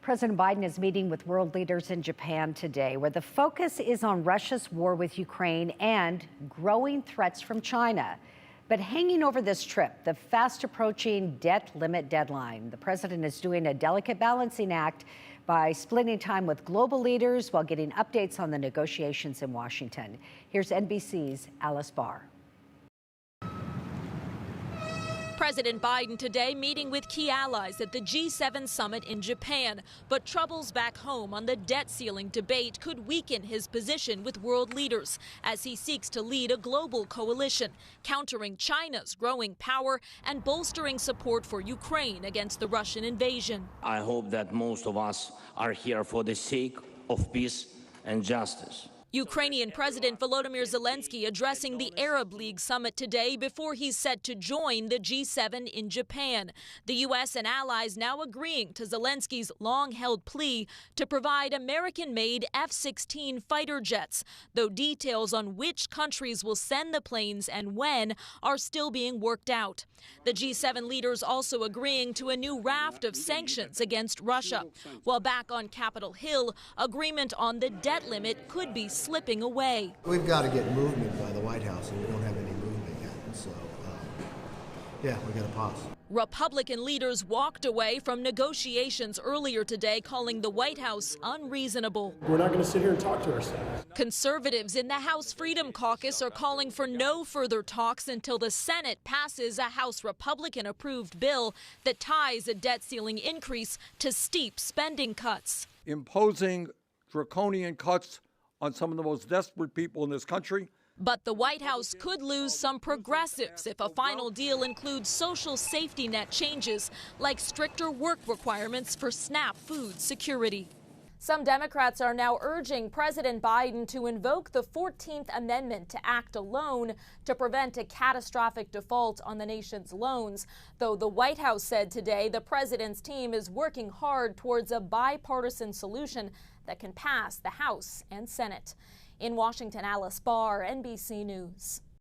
President Biden is meeting with world leaders in Japan today, where the focus is on Russia's war with Ukraine and growing threats from China. But hanging over this trip, the fast approaching debt limit deadline. The president is doing a delicate balancing act by splitting time with global leaders while getting updates on the negotiations in Washington. Here's NBC's Alice Barr. President Biden today meeting with key allies at the G7 summit in Japan. But troubles back home on the debt ceiling debate could weaken his position with world leaders as he seeks to lead a global coalition, countering China's growing power and bolstering support for Ukraine against the Russian invasion. I hope that most of us are here for the sake of peace and justice. Ukrainian President Volodymyr Zelensky addressing the Arab League summit today before he's set to join the G7 in Japan. The U.S. and allies now agreeing to Zelensky's long-held plea to provide American-made F-16 fighter jets, though details on which countries will send the planes and when are still being worked out. The G7 leaders also agreeing to a new raft of sanctions against Russia. While back on Capitol Hill, agreement on the debt limit could be slipping away. We've got to get movement by the White House, and we don't have any movement yet. So, yeah, we got to pause. Republican leaders walked away from negotiations earlier today, calling the White House unreasonable. We're not going to sit here and talk to ourselves. Conservatives in the House Freedom Caucus are calling for no further talks until the Senate passes a House Republican-approved bill that ties a debt ceiling increase to steep spending cuts. Imposing draconian cuts on some of the most desperate people in this country. But the White House could lose some progressives if a final deal includes social safety net changes like stricter work requirements for SNAP food security. Some Democrats are now urging President Biden to invoke the 14th Amendment to act alone to prevent a catastrophic default on the nation's loans. Though the White House said today the president's team is working hard towards a bipartisan solution that can pass the House and Senate. In Washington, Alice Barr, NBC News.